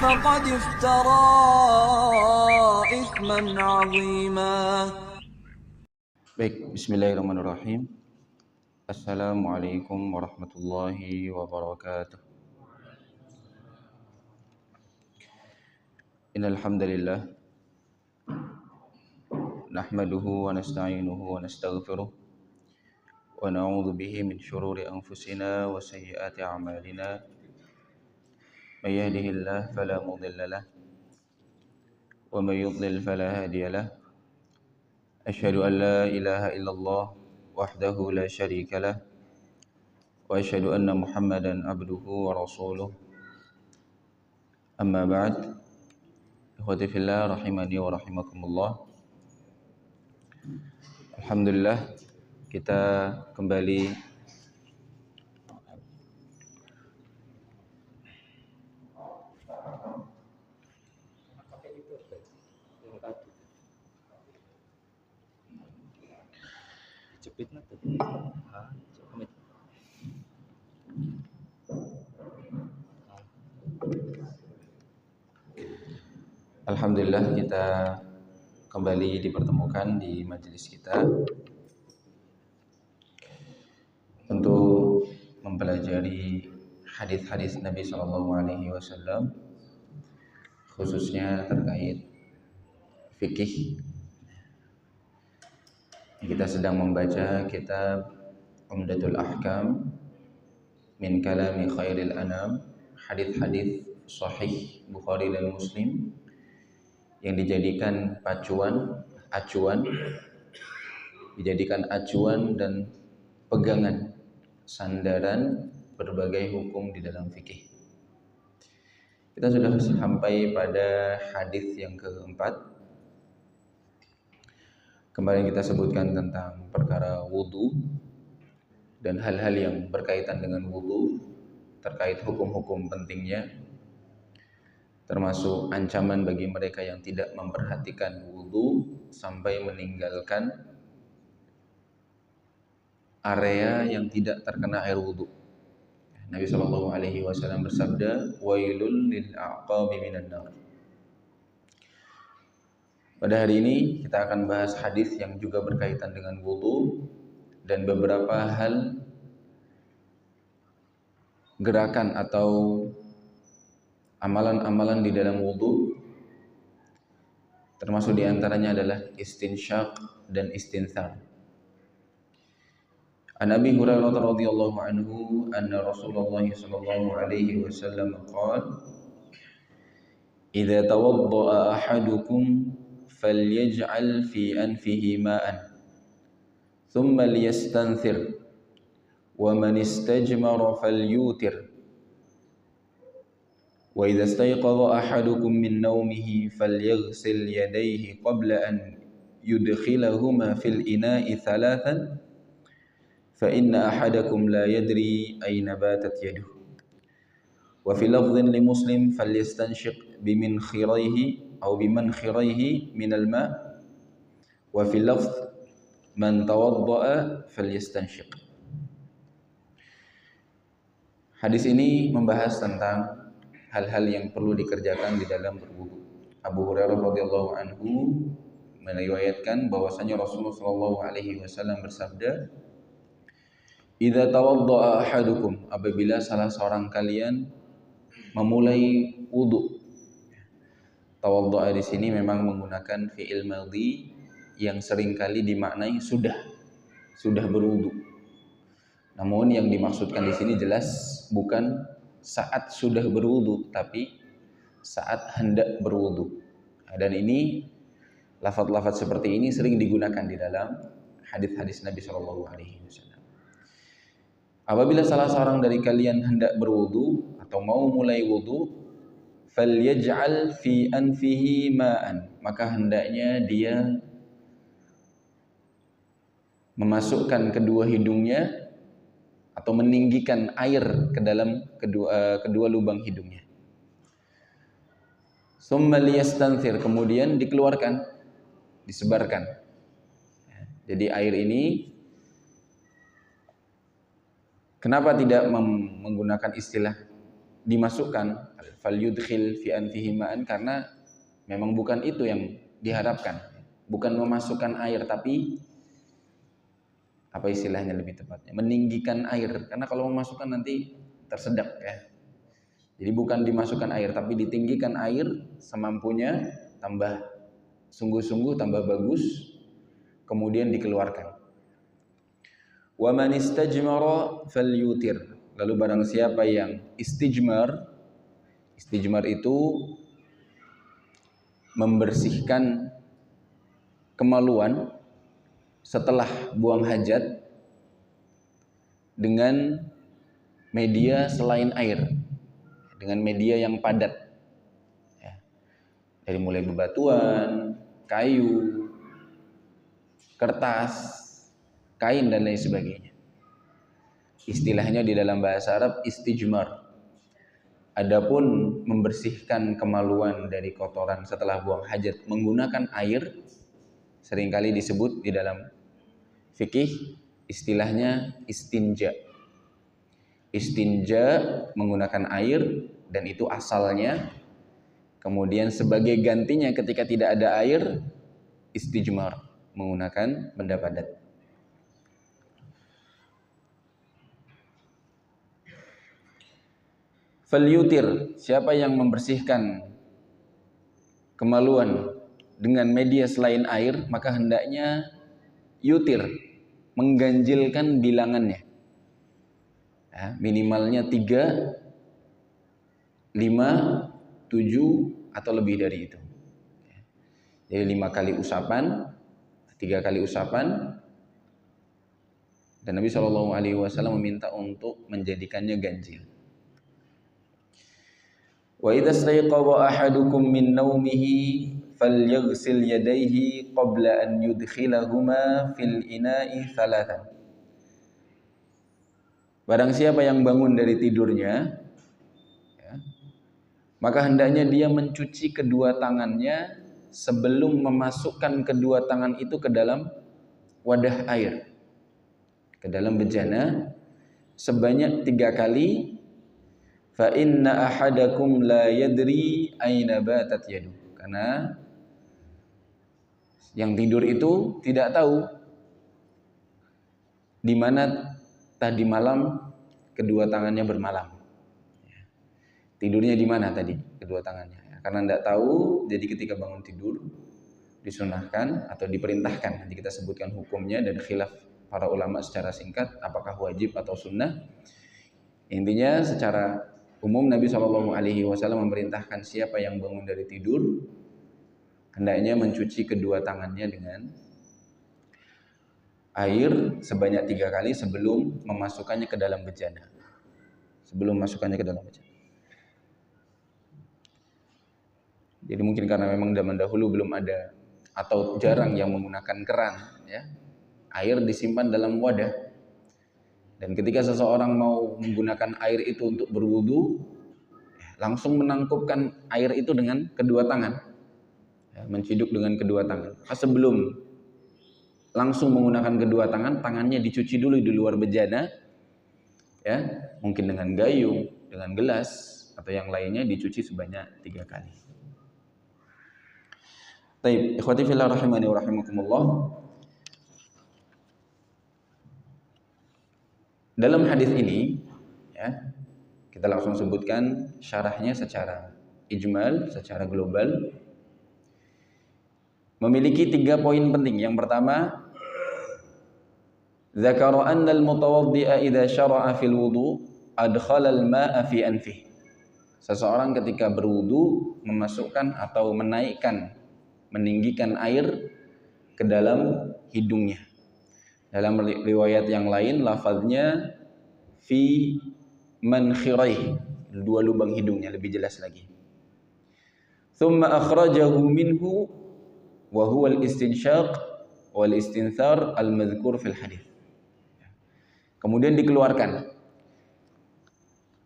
فقد افترى إثما عظيما. Baik, bismillahirrahmanirrahim. Assalamualaikum warahmatullahi wabarakatuh. Innal hamdalillah nahmaduhu wa nasta'inuhu wa nastaghfiruh wa na'udzu bihi min shururi anfusina wa sayyiati a'malina. May yahdihillahu fala mudilla lahu wa may yudlil fala hadiya lahu. Asyhadu an la ilaha illallah wahdahu la syarika lah wa asyhadu anna Muhammadan abduhu wa rasuluh. Amma ba'd. Ikhwati fillah rahimani wa rahimakumullah. Alhamdulillah kita kembali Alhamdulillah kita kembali dipertemukan di majelis kita untuk mempelajari hadis-hadis Nabi SAW, khususnya terkait fikih. Kita sedang membaca kitab Umdatul Ahkam min kalami khairil anam, hadis-hadis sahih Bukhari dan Muslim yang dijadikan acuan dan pegangan, sandaran berbagai hukum di dalam fikih. Kita sudah sampai pada hadis yang keempat. Kemarin kita sebutkan tentang perkara wudu dan hal-hal yang berkaitan dengan wudu, terkait hukum-hukum pentingnya, termasuk ancaman bagi mereka yang tidak memperhatikan wudu sampai meninggalkan area yang tidak terkena air wudu. Nabi SAW bersabda, "Wailul lil a'qabi minan nar." Pada hari ini kita akan bahas hadis yang juga berkaitan dengan wudu dan beberapa hal gerakan atau amalan-amalan di dalam wudu, termasuk diantaranya adalah istinsyaq dan istinthar. An Abi Hurairah radhiyallahu anhu anna Rasulullah sallallahu alaihi wasallam qala, "Idza tawadda'a ahadukum falyaj'al fi anfihi ma'an thumma liyastanthir wa man istajmara falyutir wa idza istayqadha ahadukum min nawmihi falyaghsil yadayhi qabla an yudkhilahuma fil ina'i thalathan fa inna ahadakum la yadri ayna batat yaduhu wa fi lafdhin li Muslim falyastanshiq bimin khiraihi aw biman khiraihi minal ma' wa fi lafdh man tawadda'a falyastanshiq." Hadis ini membahas tentang hal-hal yang perlu dikerjakan di dalam berwudu. Abu Hurairah radhiyallahu anhu meriwayatkan bahwasanya Rasulullah sallallahu alaihi wasallam bersabda, "Idza tawadda'a ahadukum," apabila salah seorang kalian memulai wudu. Tawadda'a di sini memang menggunakan fi'il madhi yang seringkali dimaknai sudah berwudu. Namun yang dimaksudkan di sini jelas bukan saat sudah berwudu, tapi saat hendak berwudu. Dan ini lafaz-lafaz seperti ini sering digunakan di dalam hadis-hadis Nabi Shallallahu Alaihi Wasallam. Apabila salah seorang dari kalian hendak berwudu atau mau mulai wudu, falyaj'al fi anfihi ma'an, maka hendaknya dia memasukkan kedua hidungnya atau meninggikan air ke dalam kedua lubang hidungnya. Tsumma liyastanthir, kemudian dikeluarkan, disebarkan. Jadi air ini kenapa tidak menggunakan istilah dimasukkan, falyudkhil fi anfihi ma'an, karena memang bukan itu yang diharapkan, bukan memasukkan air, tapi apa istilahnya lebih tepatnya, meninggikan air, karena kalau memasukkan nanti tersedak ya. Jadi bukan dimasukkan air, tapi ditinggikan air semampunya, tambah sungguh-sungguh, tambah bagus, kemudian dikeluarkan. Wa man istajmara falyutir. Lalu barang siapa yang istijmar, istijmar itu membersihkan kemaluan setelah buang hajat dengan media selain air, dengan media yang padat ya. Dari mulai bebatuan, kayu, kertas, kain dan lain sebagainya. Istilahnya di dalam bahasa Arab istijmar. Adapun membersihkan kemaluan dari kotoran setelah buang hajat menggunakan air, seringkali disebut di dalam fikih istilahnya istinja. Istinja menggunakan air, dan itu asalnya. Kemudian sebagai gantinya ketika tidak ada air, istijmar menggunakan benda padat. Falyutir, siapa yang membersihkan kemaluan dengan media selain air, maka hendaknya yutir, mengganjilkan bilangannya ya, minimalnya 3, 5, 7 atau lebih dari itu. Jadi 5 kali usapan, 3 kali usapan, dan Nabi SAW meminta untuk menjadikannya ganjil. Wa idza stayqadha ahadukum min naumihi falyaghsil yadayhi qabla an yudkhilahuma fil ina'i thalathan. Barang siapa yang bangun dari tidurnya ya, maka hendaknya dia mencuci kedua tangannya sebelum memasukkan kedua tangan itu ke dalam wadah air, ke dalam bejana sebanyak 3 kali. Fa inna ahadakum la yadri aina batat yadu, karena yang tidur itu tidak tahu di mana tadi malam kedua tangannya bermalam. Tidurnya di mana tadi kedua tangannya? Karena tidak tahu, jadi ketika bangun tidur disunahkan atau diperintahkan. Nanti kita sebutkan hukumnya dan khilaf para ulama secara singkat apakah wajib atau sunnah. Intinya secara umum Nabi SAW memerintahkan siapa yang bangun dari tidur hendaknya mencuci kedua tangannya dengan air sebanyak 3 kali sebelum memasukkannya ke dalam bejana. Sebelum masukkannya ke dalam bejana. Jadi mungkin karena memang zaman dahulu belum ada atau jarang yang menggunakan keran, ya, air disimpan dalam wadah. Dan ketika seseorang mau menggunakan air itu untuk berwudu, langsung menangkupkan air itu dengan kedua tangan, ya, menciduk dengan kedua tangan. Sebelum langsung menggunakan kedua tangan, tangannya dicuci dulu di luar bejana, ya, mungkin dengan gayung, dengan gelas atau yang lainnya dicuci sebanyak 3 kali. Baik, ikhwati fillah rahimani wa rahimakumullah. Dalam hadis ini, ya, kita langsung sebutkan syarahnya secara ijmal, secara global. Memiliki 3 poin penting. Yang pertama, dzakara anna al-mutawaddi'a idza syara'a fil wudu' adkhala al-ma'a fi anfihi. Seseorang ketika berwudu memasukkan atau menaikkan, meninggikan air ke dalam hidungnya. Dalam riwayat yang lain lafaznya fi mankhiraihi, 2 lubang hidungnya, lebih jelas lagi. Thumma akhrajahu minhu wa huwa al-istinsyaq wal istinthar al-madhkur fil hadis. Kemudian dikeluarkan.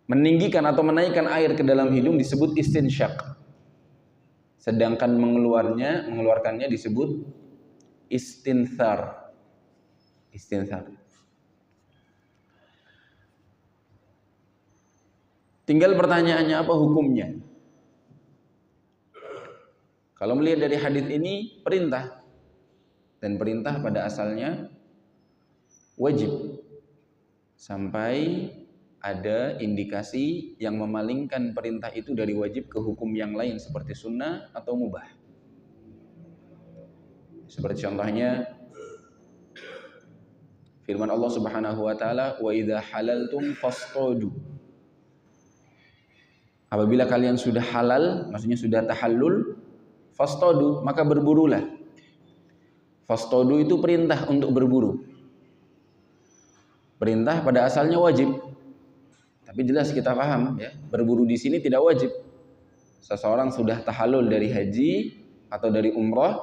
Meninggikan atau menaikkan air ke dalam hidung disebut istinsyaq. Sedangkan mengeluarkannya disebut istinthar. Istinthar. Tinggal pertanyaannya apa hukumnya? Kalau melihat dari hadis ini perintah, dan perintah pada asalnya wajib sampai ada indikasi yang memalingkan perintah itu dari wajib ke hukum yang lain seperti sunnah atau mubah. Seperti contohnya firman Allah Subhanahu wa taala, "Wa idza halaltum fastadu." Apabila kalian sudah halal, maksudnya sudah tahallul, fastadu, maka berburulah. Fastadu itu perintah untuk berburu. Perintah pada asalnya wajib. Tapi jelas kita paham ya, berburu di sini tidak wajib. Seseorang sudah tahallul dari haji atau dari umrah,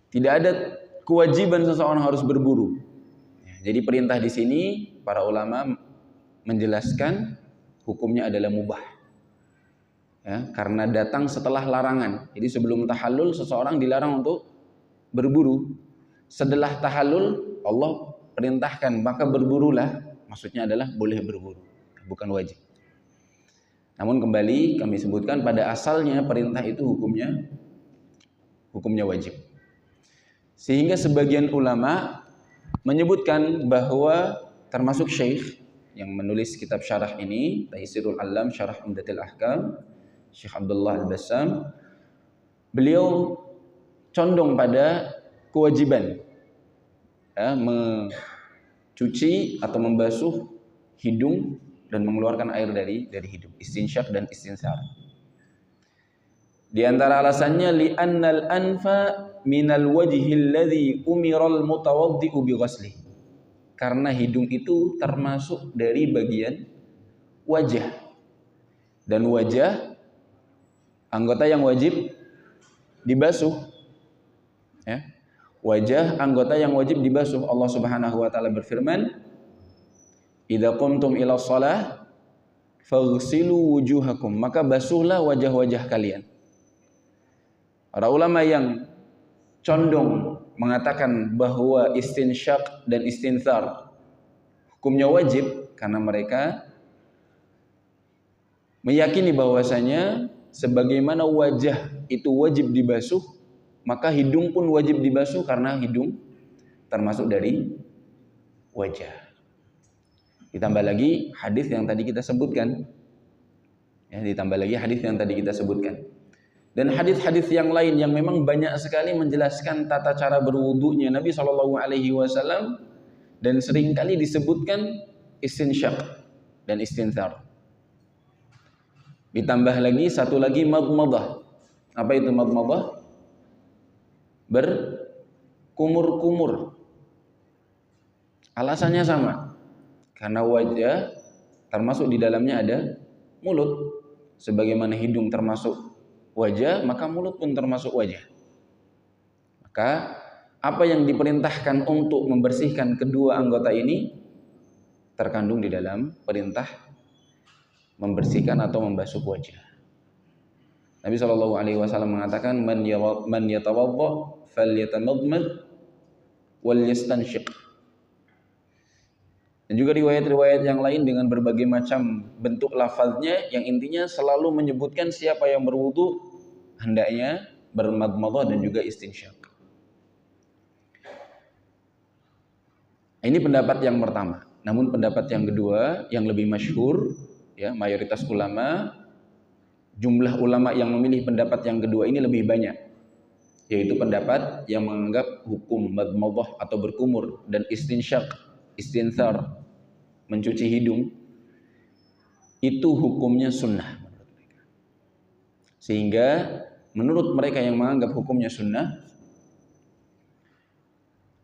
tidak ada kewajiban seseorang harus berburu. Jadi perintah di sini para ulama menjelaskan hukumnya adalah mubah. Ya, karena datang setelah larangan. Jadi sebelum tahallul seseorang dilarang untuk berburu. Setelah tahallul Allah perintahkan maka berburulah. Maksudnya adalah boleh berburu, bukan wajib. Namun kembali kami sebutkan pada asalnya perintah itu hukumnya wajib. Sehingga sebagian ulama menyebutkan bahwa termasuk Syekh yang menulis kitab syarah ini, Taisirul Alam Syarah Umdatul Ahkam, Syekh Abdullah Al-Bassam, beliau condong pada kewajiban ya, mencuci atau membasuh hidung dan mengeluarkan air dari hidung, istinsyak dan istinsar. Di antara alasannya li'annal anfa minal wajhil ladzi umiral mutawaddi'u bi ghaslihi. Karena hidung itu termasuk dari bagian wajah. Dan wajah anggota yang wajib dibasuh. Ya. Wajah anggota yang wajib dibasuh. Allah Subhanahu wa taala berfirman, "Idza qumtum ila shalah faghsilu wujuhakum." Maka basuhlah wajah-wajah kalian. Para ulama yang condong mengatakan bahwa istinsyak dan istinthar hukumnya wajib karena mereka meyakini bahwasanya sebagaimana wajah itu wajib dibasuh, maka hidung pun wajib dibasuh karena hidung termasuk dari wajah. Ditambah lagi hadis yang tadi kita sebutkan. Ya, ditambah lagi hadis yang tadi kita sebutkan. Dan hadis-hadis yang lain yang memang banyak sekali menjelaskan tata cara berwudunya Nabi SAW dan seringkali disebutkan istinsyak dan istinthar. Ditambah lagi satu lagi madmadah. Apa itu madmadah? Berkumur-kumur. Alasannya sama. Karena wajah termasuk di dalamnya ada mulut. Sebagaimana hidung termasuk wajah, maka mulut pun termasuk wajah. Maka apa yang diperintahkan untuk membersihkan kedua anggota ini terkandung di dalam perintah membersihkan atau membasuh wajah. Nabi SAW mengatakan, man yatawadda falyatamadmad wal yastanshiq. Dan juga riwayat-riwayat yang lain dengan berbagai macam bentuk lafaznya yang intinya selalu menyebutkan siapa yang berwudu hendaknya bermadmadah dan juga istinsyak. Ini pendapat yang pertama. Namun pendapat yang kedua yang lebih masyhur ya, mayoritas ulama, jumlah ulama yang memilih pendapat yang kedua ini lebih banyak. Yaitu pendapat yang menganggap hukum madmadah atau berkumur dan istinsyak, istinthar, mencuci hidung itu hukumnya sunnah menurut mereka. Sehingga menurut mereka yang menganggap hukumnya sunnah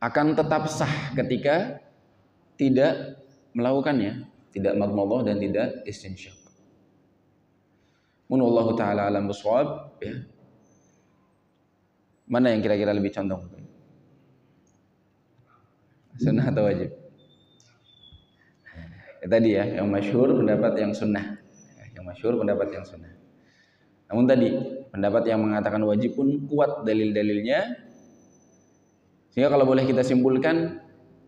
akan tetap sah ketika tidak melakukannya, tidak madmadah dan tidak istinsyak. Wallahu taala alam bisawab ya. Mana yang kira-kira lebih condong? Sunnah atau wajib? Ya, tadi ya, yang masyhur pendapat yang sunnah. Yang masyhur pendapat yang sunnah. Namun tadi pendapat yang mengatakan wajib pun kuat dalil-dalilnya. Sehingga kalau boleh kita simpulkan,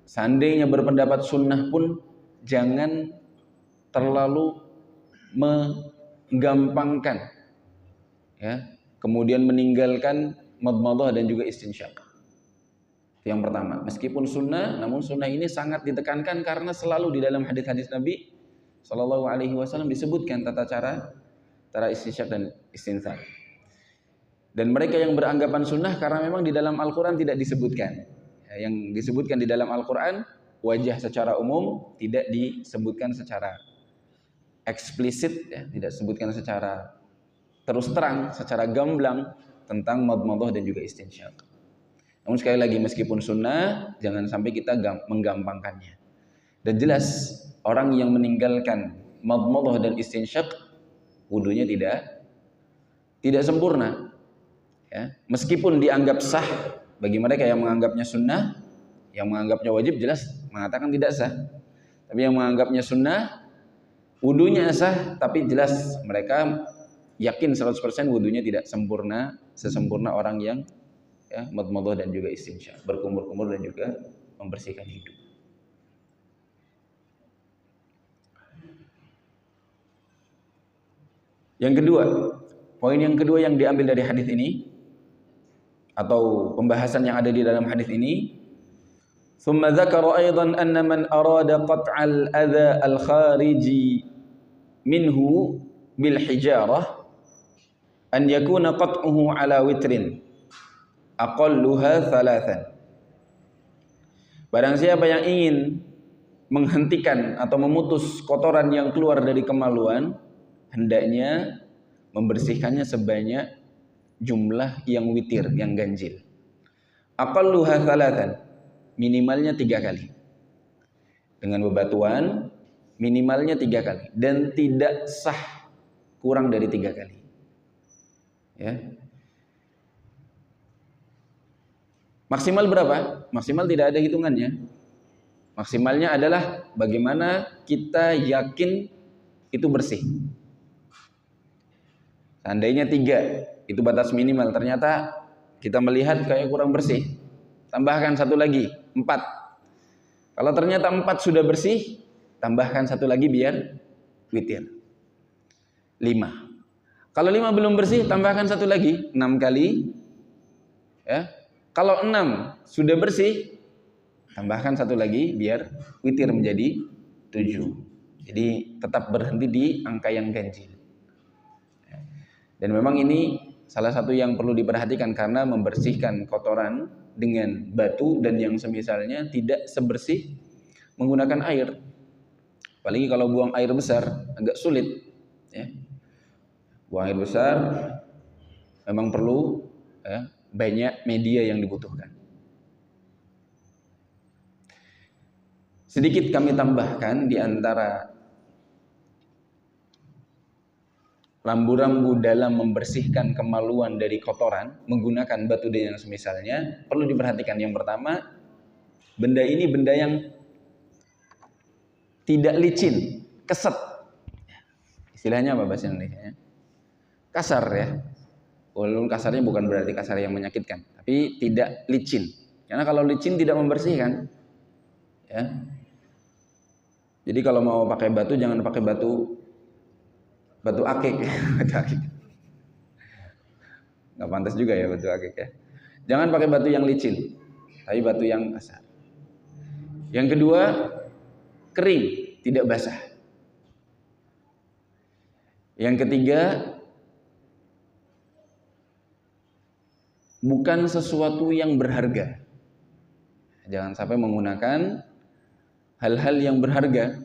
seandainya berpendapat sunnah pun jangan terlalu menggampangkan, ya, kemudian meninggalkan madmadah dan juga istinsyaq. Yang pertama, meskipun sunnah, namun sunnah ini sangat ditekankan karena selalu di dalam hadis-hadis Nabi Shallallahu Alaihi Wasallam disebutkan tata cara istinsyaq dan istinthar. Dan mereka yang beranggapan sunnah karena memang di dalam Al-Quran tidak disebutkan. Yang disebutkan di dalam Al-Quran wajah secara umum, tidak disebutkan secara eksplisit, ya, tidak disebutkan secara terus terang, secara gamblang tentang madmadah dan juga istinsyaq. Namun sekali lagi, meskipun sunnah, jangan sampai kita menggampangkannya. Dan jelas orang yang meninggalkan madmadah dan istinsyaq, wudunya tidak sempurna. Ya, meskipun dianggap sah bagi mereka yang menganggapnya sunnah, yang menganggapnya wajib jelas mengatakan tidak sah. Tapi yang menganggapnya sunnah, wudunya sah, tapi jelas mereka yakin 100% wudunya tidak sempurna sesempurna orang yang, ya, madmadah dan juga istinsyaq, berkumur-kumur dan juga membersihkan hidung. Yang kedua, poin yang kedua yang diambil dari hadis ini atau pembahasan yang ada di dalam hadis ini, thumma dzakara aidan anna man arada qat'al adza al-khariji minhu bil hijarah an yakuna qat'uhu ala witrin aqalluha thalathan. Barang siapa yang ingin menghentikan atau memutus kotoran yang keluar dari kemaluan, hendaknya membersihkannya sebanyak jumlah yang witir, yang ganjil. Aqalluha thalathan, minimalnya 3 kali. Dengan bebatuan minimalnya 3 kali dan tidak sah kurang dari 3 kali. Ya. Maksimal berapa? Maksimal tidak ada hitungannya. Maksimalnya adalah bagaimana kita yakin itu bersih. Seandainya 3 itu batas minimal, ternyata kita melihat kayak kurang bersih, tambahkan 1 lagi, 4. Kalau ternyata 4 sudah bersih, tambahkan 1 lagi biar witir, 5. Kalau 5 belum bersih, tambahkan 1 lagi, 6 kali. Ya. Kalau 6 sudah bersih, tambahkan 1 lagi biar witir menjadi 7. Jadi tetap berhenti di angka yang ganjil. Dan memang ini salah satu yang perlu diperhatikan karena membersihkan kotoran dengan batu dan yang semisalnya tidak sebersih menggunakan air. Apalagi kalau buang air besar agak sulit, ya. Buang air besar memang perlu, ya, banyak media yang dibutuhkan. Sedikit kami tambahkan di antara rambu-rambu dalam membersihkan kemaluan dari kotoran menggunakan batu dan yang semisalnya, perlu diperhatikan. Yang pertama, benda ini benda yang tidak licin, keset. Istilahnya apa bahasa Indonesia? Kasar, ya. Walaupun kasarnya bukan berarti kasar yang menyakitkan, tapi tidak licin. Karena kalau licin tidak membersihkan, ya. Jadi kalau mau pakai batu jangan pakai batu akik. Batu akik. Nggak pantas juga ya batu akik, ya. Jangan pakai batu yang licin, tapi batu yang kasar. Yang kedua, kering, tidak basah. Yang ketiga, bukan sesuatu yang berharga. Jangan sampai menggunakan hal-hal yang berharga.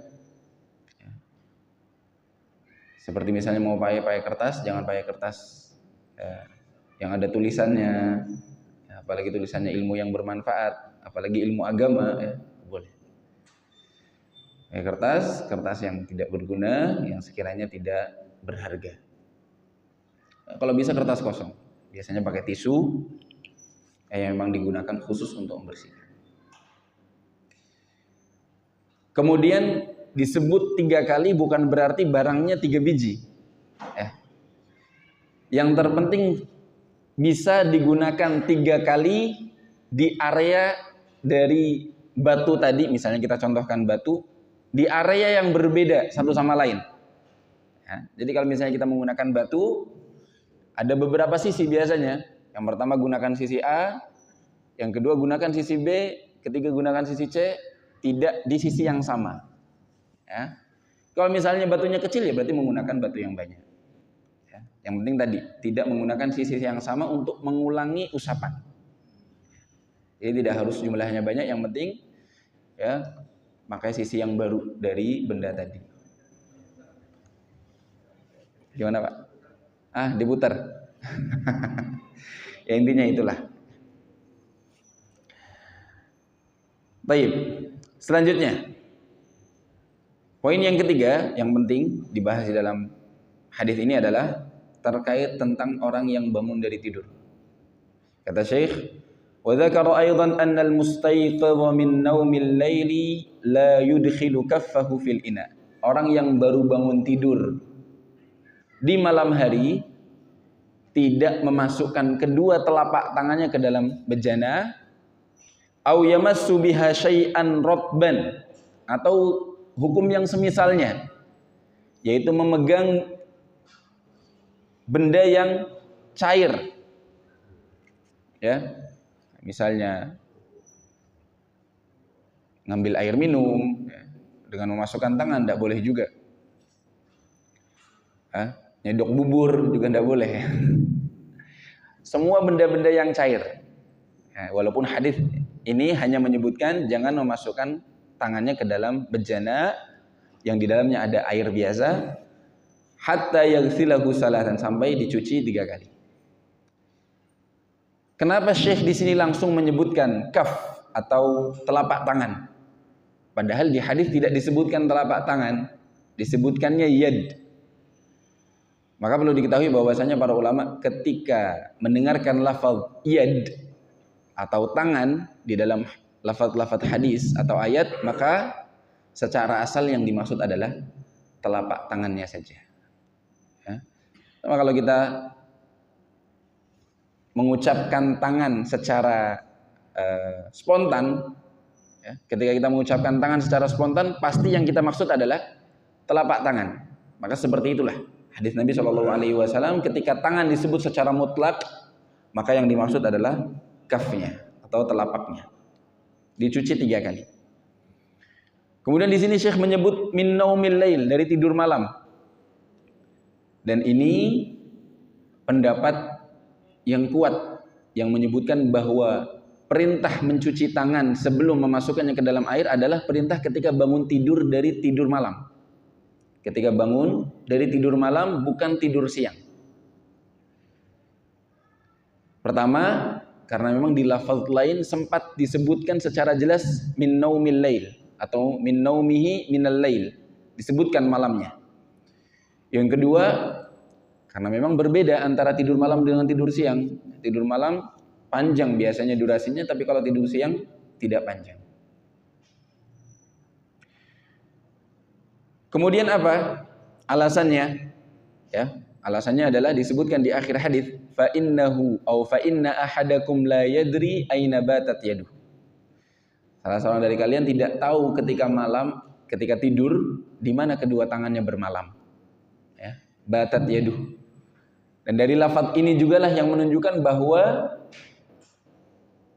Seperti misalnya mau pakai kertas, jangan pakai kertas, ya, yang ada tulisannya, ya, apalagi tulisannya ilmu yang bermanfaat, apalagi ilmu agama, ya, boleh. Kertas yang tidak berguna, yang sekiranya tidak berharga. Kalau bisa kertas kosong, biasanya pakai tisu, yang memang digunakan khusus untuk membersihkan. Kemudian disebut 3 kali bukan berarti barangnya 3 biji. Yang terpenting bisa digunakan 3 kali di area dari batu tadi. Misalnya kita contohkan batu di area yang berbeda satu sama lain. Ya, jadi kalau misalnya kita menggunakan batu, ada beberapa sisi biasanya. Yang pertama gunakan sisi A, yang kedua gunakan sisi B, ketiga gunakan sisi C, tidak di sisi yang sama. Ya. Kalau misalnya batunya kecil ya berarti menggunakan batu yang banyak. Ya. Yang penting tadi tidak menggunakan sisi yang sama untuk mengulangi usapan. Jadi tidak harus jumlahnya banyak, yang penting ya pakai sisi yang baru dari benda tadi. Gimana Pak? Diputar. Ya intinya itulah. Baik. Selanjutnya, poin yang ketiga yang penting dibahas di dalam hadis ini adalah terkait tentang orang yang bangun dari tidur. Kata Syekh, wa dzakara aidan anna al-mustayqidha min naumil laili la yudkhilu kaffahu fil ina. Orang yang baru bangun tidur di malam hari tidak memasukkan kedua telapak tangannya ke dalam bejana, au yamassu biha syai'an ratban, atau hukum yang semisalnya, yaitu memegang benda yang cair. Ya. Misalnya ngambil air minum ya, dengan memasukkan tangan tidak boleh juga. Nyedok bubur juga tidak boleh. Semua benda-benda yang cair. Ya, walaupun hadis ini hanya menyebutkan jangan memasukkan tangannya ke dalam bejana yang di dalamnya ada air biasa, hatta yaghsilahu salatan, sampai dicuci 3 kali. Kenapa Syekh di sini langsung menyebutkan kaf atau telapak tangan? Padahal di hadis tidak disebutkan telapak tangan, disebutkannya yad. Maka perlu diketahui bahwasanya para ulama ketika mendengarkan lafaz yad atau tangan di dalam lafaz-lafaz hadis atau ayat, maka secara asal yang dimaksud adalah telapak tangannya saja. Ya. Sama kalau kita mengucapkan tangan secara spontan, ya, ketika kita mengucapkan tangan secara spontan, pasti yang kita maksud adalah telapak tangan. Maka seperti itulah hadis Nabi SAW, ketika tangan disebut secara mutlak, maka yang dimaksud adalah kafnya atau telapaknya. Dicuci 3 kali. Kemudian di sini Syekh menyebut min naumil lail, dari tidur malam. Dan ini pendapat yang kuat yang menyebutkan bahwa perintah mencuci tangan sebelum memasukkannya ke dalam air adalah perintah ketika bangun tidur dari tidur malam. Ketika bangun dari tidur malam, bukan tidur siang. Pertama, karena memang di lafaz lain sempat disebutkan secara jelas min naumil lail atau min naumihi minal lail, disebutkan malamnya. Yang kedua, karena memang berbeda antara tidur malam dengan tidur siang. Tidur malam panjang biasanya durasinya, tapi kalau tidur siang tidak panjang. Kemudian apa alasannya? Ya, alasannya adalah disebutkan di akhir hadis, fa innahu aw fa inna ahadakum la yadri aina batat yaduh. Salah seorang dari kalian tidak tahu ketika malam, ketika tidur, di mana kedua tangannya bermalam. Ya, batat yaduh. Dan dari lafaz ini jugalah yang menunjukkan bahwa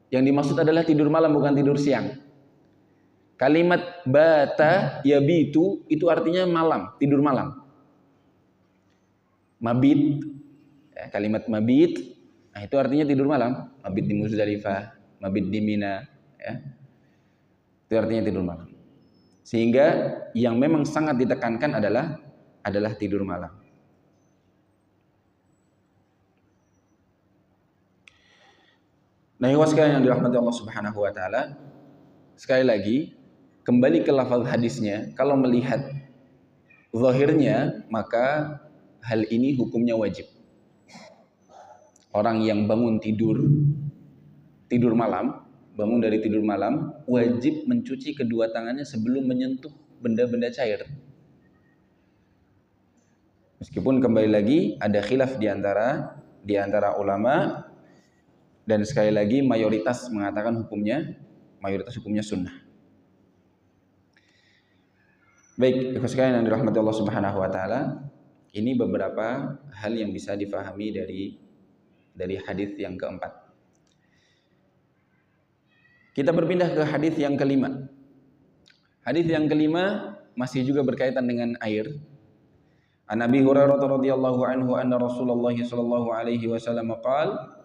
yang dimaksud adalah tidur malam, bukan tidur siang. Kalimat bata yabitu itu artinya malam, tidur malam. Mabit, ya, kalimat mabit, nah itu artinya tidur malam. Mabit di Muzdalifah, mabit di Mina, ya, itu artinya tidur malam. Sehingga yang memang sangat ditekankan adalah tidur malam. Nah, sekalian yang dirahmati Allah Subhanahu wa taala, sekali lagi kembali ke lafaz hadisnya, kalau melihat zahirnya maka hal ini hukumnya wajib. Orang yang bangun tidur malam, bangun dari tidur malam, wajib mencuci kedua tangannya sebelum menyentuh benda-benda cair. Meskipun kembali lagi ada khilaf di antara ulama, dan sekali lagi mayoritas mengatakan mayoritas hukumnya sunnah. Baik, sekalian yang dirahmati Allah Subhanahu wa taala, Ini beberapa hal yang bisa difahami dari hadis yang keempat. Kita berpindah ke hadis yang kelima. Hadis yang kelima masih juga berkaitan dengan air. An Abi Hurairah radhiyallahu anhu anna Rasulullah sallallahu alaihi wasallam qala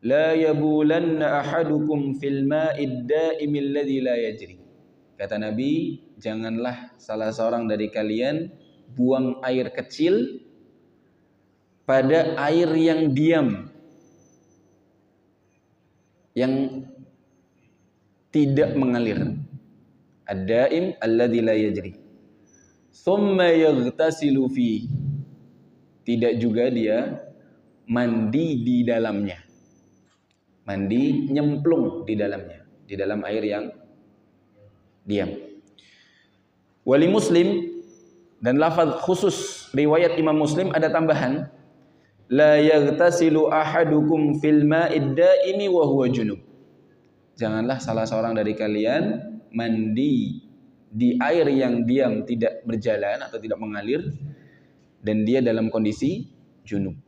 la yabulanna ahadukum fil ma'id da'imil ladzi la yajri. Kata Nabi, janganlah salah seorang dari kalian buang air kecil pada air yang diam, yang tidak mengalir. Ad-da'im alladzi la yajri. Tsumma yaghtasilu fi. Tidak juga dia mandi di dalamnya. Mandi nyemplung di dalamnya, di dalam air yang diam. Wali Muslim, dan lafaz khusus riwayat Imam Muslim ada tambahan, la yaghtasilu ahadukum fil ma'id da'imi wa huwa junub. Janganlah salah seorang dari kalian mandi di air yang diam, tidak berjalan atau tidak mengalir, dan dia dalam kondisi junub.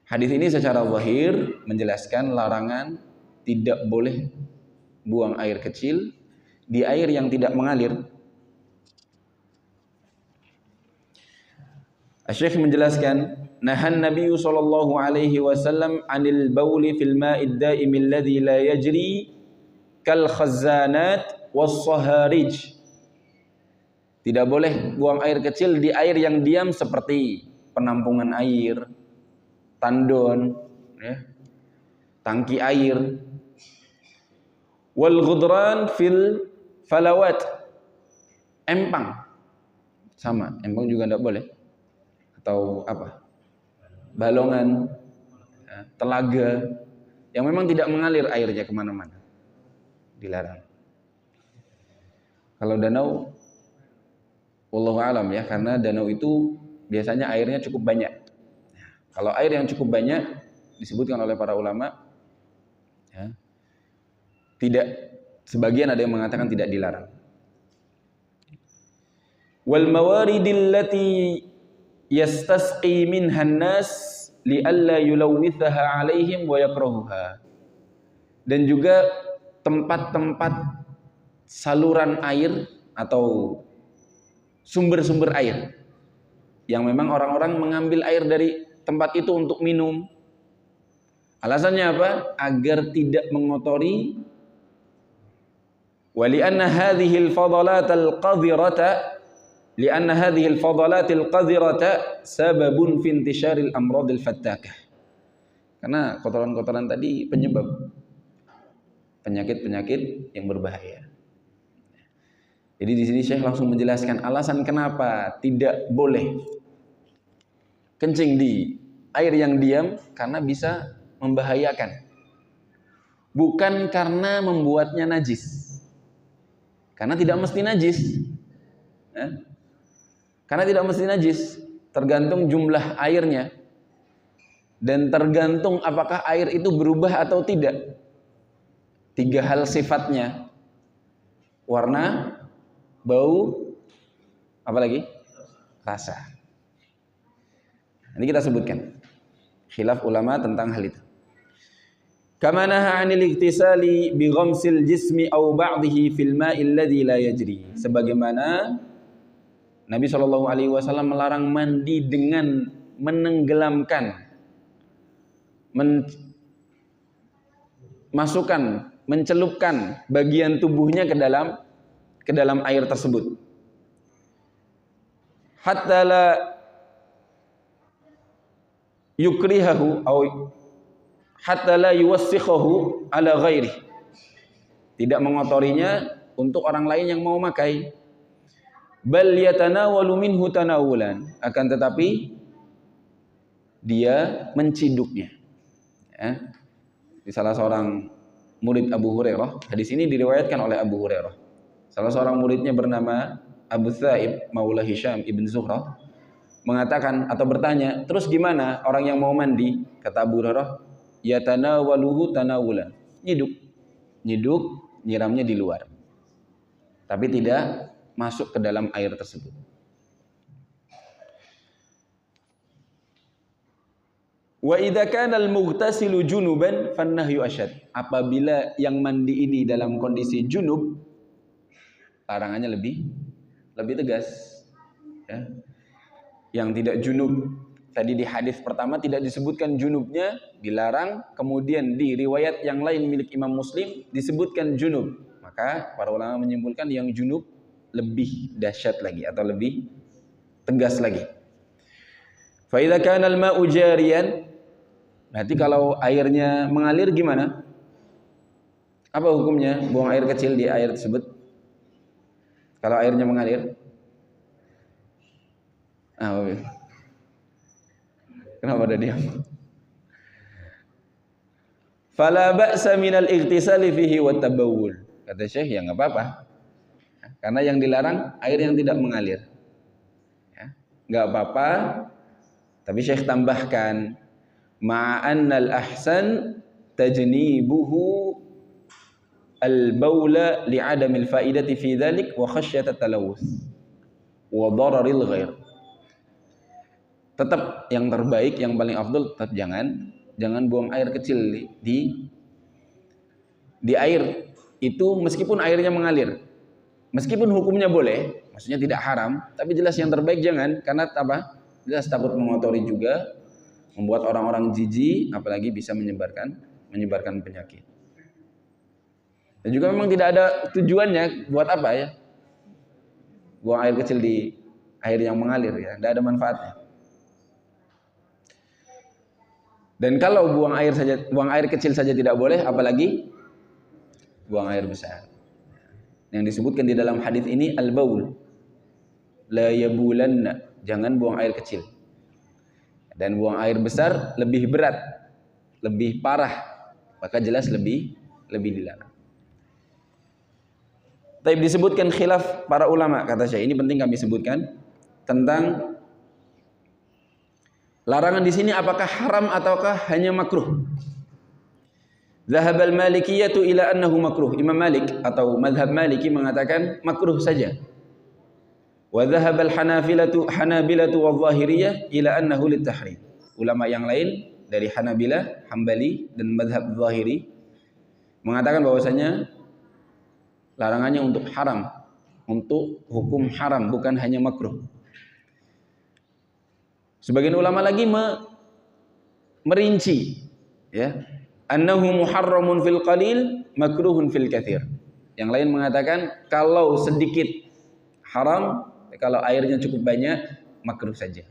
Hadis ini secara zahir menjelaskan larangan tidak boleh buang air kecil di air yang tidak mengalir. Syekh menjelaskan, nahan Nabi sallallahu alaihi wasallam 'anil bauli fil ma'id da'im alladhi la yajri kal khazanat was saharij. Tidak boleh buang air kecil di air yang diam seperti penampungan air, tandon, ya, tangki air. Wal ghudran fil falawat. Empang. Sama, empang juga tidak boleh. Atau apa? Balongan, ya, telaga yang memang tidak mengalir airnya kemana-mana, dilarang. Kalau danau, wallahu alam ya, karena danau itu biasanya airnya cukup banyak. Kalau air yang cukup banyak, disebutkan oleh para ulama, ya, tidak, sebagian ada yang mengatakan tidak dilarang. Wal mawaridil lati yastasqi minhan nas li'alla yulawwithaha 'alaihim wa yakrahuha. Dan juga tempat-tempat saluran air atau sumber-sumber air yang memang orang-orang mengambil air dari tempat itu untuk minum. Alasannya apa? Agar tidak mengotori. Wa li'anna hadhil fadalatal qadhirata li'anna hadhil fadalatil qadhirata sababun fi intisharil amradil fattakah. Karena kotoran-kotoran tadi penyebab penyakit-penyakit yang berbahaya. Jadi di sini Syekh langsung menjelaskan alasan kenapa tidak boleh kencing di air yang diam, karena bisa membahayakan. Bukan karena membuatnya najis. Karena tidak mesti najis. Ya? Karena tidak mesti najis, tergantung jumlah airnya dan tergantung apakah air itu berubah atau tidak. 3 hal sifatnya: warna, bau, apa lagi? Rasa. Ini kita sebutkan khilaf ulama tentang hal itu. Kama naha 'anil iktisali bi ghamsil jismi aw ba'dihi fil ma'il ladzi la yajri. Sebagaimana Nabi SAW melarang mandi dengan menenggelamkan, mencelupkan bagian tubuhnya ke dalam air tersebut. Hatta la yukrihahu atau hatta la yuwassikhahu ala ghairi. Tidak mengotorinya untuk orang lain yang mau memakai. Bal yatanawalu minhu tanawulan, akan tetapi dia menciduknya. Ya. Di salah seorang murid Abu Hurairah, hadis ini diriwayatkan oleh Abu Hurairah. Salah seorang muridnya bernama Abu Thaib Maula Hisham ibn Zuhrah mengatakan atau bertanya, terus gimana orang yang mau mandi? Kata Abu Hurairah, yatanawaluhu tanawulan, nyiduk, nyiramnya di luar, tapi tidak masuk ke dalam air tersebut. Wa idza kana al-mughtasilu junuban fannahyu asyad. Apabila yang mandi ini dalam kondisi junub, larangannya lebih tegas. Ya. Yang tidak junub, tadi di hadis pertama tidak disebutkan junubnya, dilarang. Kemudian di riwayat yang lain milik Imam Muslim disebutkan junub. Maka para ulama menyimpulkan yang junub lebih dahsyat lagi atau lebih tegas lagi. Fa idza kana al-ma'u jariyan, berarti kalau airnya mengalir gimana? Apa hukumnya buang air kecil di air tersebut? Kalau airnya mengalir? Kenapa ada diam? Fala ba'sa minal ightisali fihi wat tabawul. Kata Syekh, ya enggak apa-apa. Karena yang dilarang air yang tidak mengalir. Ya, enggak apa-apa. Tapi Syekh tambahkan ma'annal ahsan tajnibuhu al-bawla li'adamil faidati fi dhalik wa khasyat at-talawuth wa dararil ghair. Tetap yang terbaik, yang paling afdal tetap jangan buang air kecil di air itu meskipun airnya mengalir. Meskipun hukumnya boleh, maksudnya tidak haram, tapi jelas yang terbaik jangan, karena apa? Jelas takut mengotori juga, membuat orang-orang jijik, apalagi bisa menyebarkan penyakit. Dan juga memang tidak ada tujuannya buat apa ya? Buang air kecil di air yang mengalir ya, tidak ada manfaatnya. Dan kalau buang air kecil saja tidak boleh, apalagi buang air besar. Yang disebutkan di dalam hadis ini al-baul, la yabulanna, jangan buang air kecil. Dan buang air besar lebih berat, lebih parah, maka jelas lebih dilarang. Tapi disebutkan khilaf para ulama, kata saya, ini penting kami sebutkan tentang larangan di sini apakah haram ataukah hanya makruh. Zahabal Malikiyatu ila annahu makruh. Imam Malik atau mazhab Maliki mengatakan makruh saja. Wa zahabal Hanabilatu wa Zahiriyah ila annahu litahrim. Ulama yang lain dari Hanabilah, Hambali dan mazhab Zahiri mengatakan bahwasanya larangannya untuk haram, untuk hukum haram, bukan hanya makruh. Sebagian ulama lagi merinci, ya, annahu muharramun fil qalil, makruhun fil katsir. Yang lain mengatakan kalau sedikit haram, kalau airnya cukup banyak makruh saja.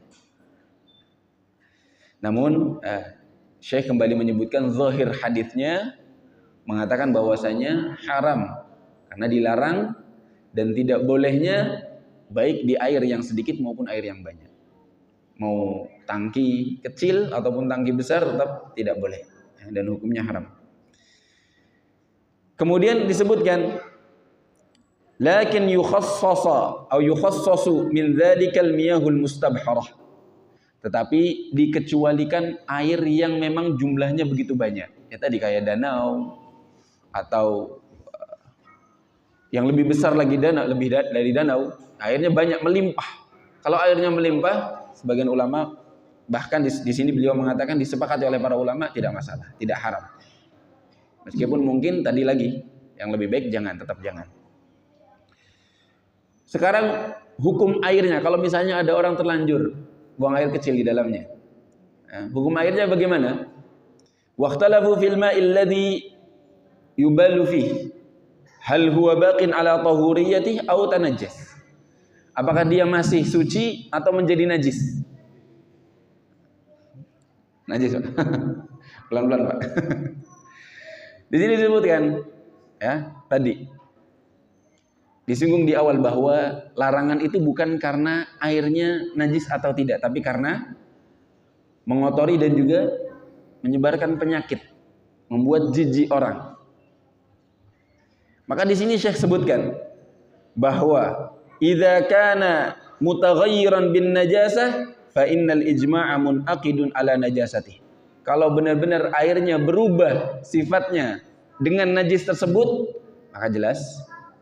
Namun Syekh kembali menyebutkan zahir hadisnya mengatakan bahwasanya haram karena dilarang dan tidak bolehnya baik di air yang sedikit maupun air yang banyak. Mau tangki kecil ataupun tangki besar tetap tidak boleh dan hukumnya haram. Kemudian disebutkan lakin yukhassasu min dzalikal miyahul mustabharah. Tetapi dikecualikan air yang memang jumlahnya begitu banyak. Ya tadi kayak danau atau yang lebih besar lagi lebih dari danau, airnya banyak melimpah. Kalau airnya melimpah, sebagian ulama bahkan di sini beliau mengatakan disepakati oleh para ulama tidak masalah, tidak haram. Meskipun mungkin tadi lagi yang lebih baik tetap jangan. Sekarang hukum airnya, kalau misalnya ada orang terlanjur buang air kecil di dalamnya, hukum airnya bagaimana? Waqtalafu fil ma'il ladzi yubalu fihi, hal huwa baqin ala tahuriyatihi aw tanajjas. Apakah dia masih suci atau menjadi najis? Najis, Pak. Pelan-pelan, Pak. Di sini disebutkan, ya, tadi disinggung di awal bahwa larangan itu bukan karena airnya najis atau tidak, tapi karena mengotori dan juga menyebarkan penyakit, membuat jijik orang. Maka di sini Syekh sebutkan bahwa idza kana mutaghayyiran bin najasah fa innal ijma'a munaqidun ala najasati. Kalau benar-benar airnya berubah sifatnya dengan najis tersebut, maka jelas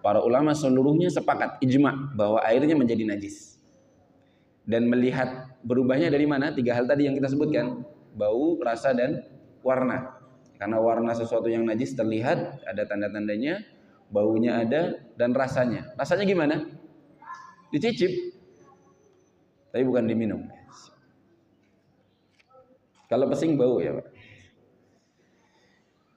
para ulama seluruhnya sepakat ijma bahwa airnya menjadi najis. Dan melihat berubahnya dari mana? 3 hal tadi yang kita sebutkan, bau, rasa, dan warna. Karena warna sesuatu yang najis terlihat, ada tanda-tandanya, baunya ada, dan rasanya. Rasanya gimana? Dicicip, tapi bukan diminum. Kalau pesing bau ya Pak.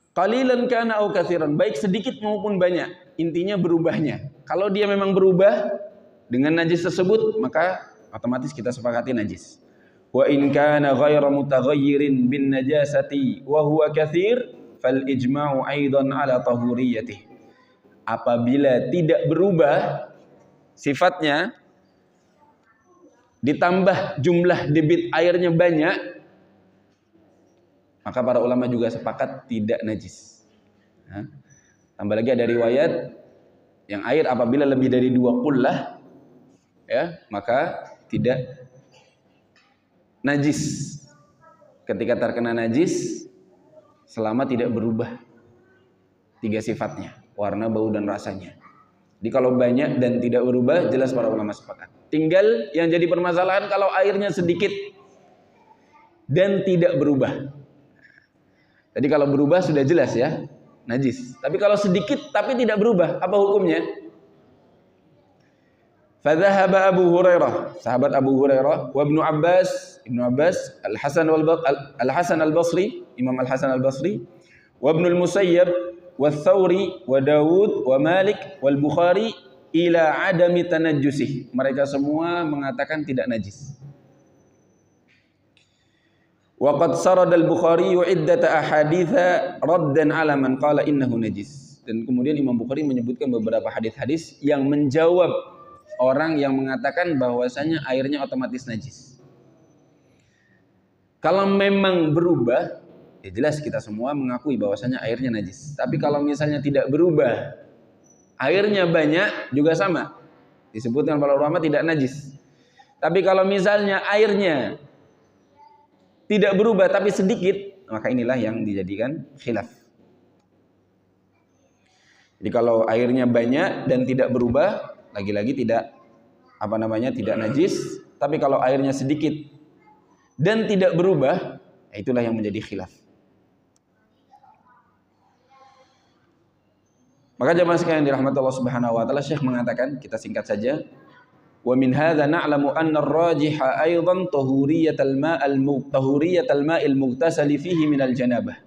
Qalilan kana au katsiran, baik sedikit maupun banyak, intinya berubahnya. Kalau dia memang berubah dengan najis tersebut, maka otomatis kita sepakati najis. Wa in kana ghayra mutaghayyirin bin najasati wa huwa katsir fal ijma'u aidan ala tahuriyatih. Apabila tidak berubah sifatnya, ditambah jumlah debit airnya banyak, maka para ulama juga sepakat tidak najis. Tambah lagi ada riwayat yang air apabila lebih dari 2 qullah, ya, maka tidak najis. Ketika terkena najis selama tidak berubah 3 sifatnya, warna, bau, dan rasanya. Jadi kalau banyak dan tidak berubah, jelas para ulama sepakat. Tinggal yang jadi permasalahan kalau airnya sedikit dan tidak berubah. Jadi kalau berubah sudah jelas ya, najis. Tapi kalau sedikit tapi tidak berubah, apa hukumnya? Fadhahaba Abu Hurairah, sahabat Abu Hurairah, wa Ibnu Abbas, Al-Hasan Al-Basri, Imam Al-Hasan Al-Basri, wa Ibnu Al-Musayyab, wa Thawri, wa Dawud, wa Malik, wal Bukhari ila adami tanajjusih. Mereka semua mengatakan tidak najis. Wa qad sarada al-Bukhari iddata ahaditsa raddan ala man qala innahu najis. Dan kemudian Imam Bukhari menyebutkan beberapa hadis-hadis yang menjawab orang yang mengatakan bahwasanya airnya otomatis najis. Kalau memang berubah, ya jelas kita semua mengakui bahwasanya airnya najis. Tapi kalau misalnya tidak berubah, airnya banyak, juga sama. Disebutkan para ulama tidak najis. Tapi kalau misalnya airnya tidak berubah tapi sedikit, maka inilah yang dijadikan khilaf. Jadi kalau airnya banyak dan tidak berubah, lagi-lagi tidak tidak najis. Tapi kalau airnya sedikit dan tidak berubah, itulah yang menjadi khilaf. Maka jemaah sekalian dirahmati Allah Subhanahu wa taala, Syekh mengatakan, kita singkat saja, wa min hadza na'lamu anna ar-rajiha aidan tahuriyatal ma'il mughtasali fihi minal janabah.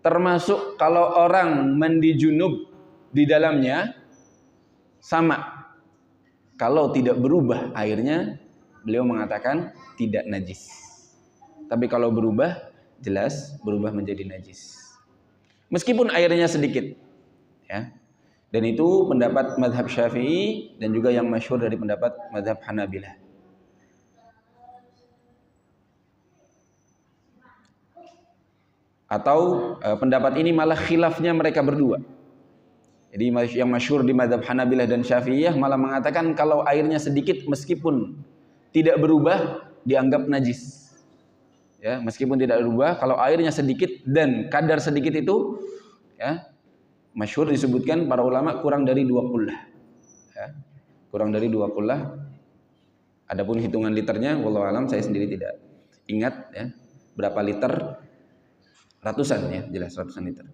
Termasuk kalau orang mandi junub di dalamnya sama. Kalau tidak berubah airnya, beliau mengatakan tidak najis. Tapi kalau berubah, jelas berubah menjadi najis. Meskipun airnya sedikit, ya. Dan itu pendapat mazhab Syafi'i dan juga yang masyhur dari pendapat mazhab Hanabilah. Atau pendapat ini malah khilafnya mereka berdua. Jadi yang masyhur di mazhab Hanabilah dan Syafi'iyah malah mengatakan kalau airnya sedikit meskipun tidak berubah dianggap najis. Ya, meskipun tidak berubah, kalau airnya sedikit dan kadar sedikit itu, ya, masyhur disebutkan para ulama kurang dari 2 qullah. Ya, kurang dari 2 qullah. Adapun hitungan liternya, wallahu alam, saya sendiri tidak ingat ya berapa liter, ratusan ya, jelas ratusan liter.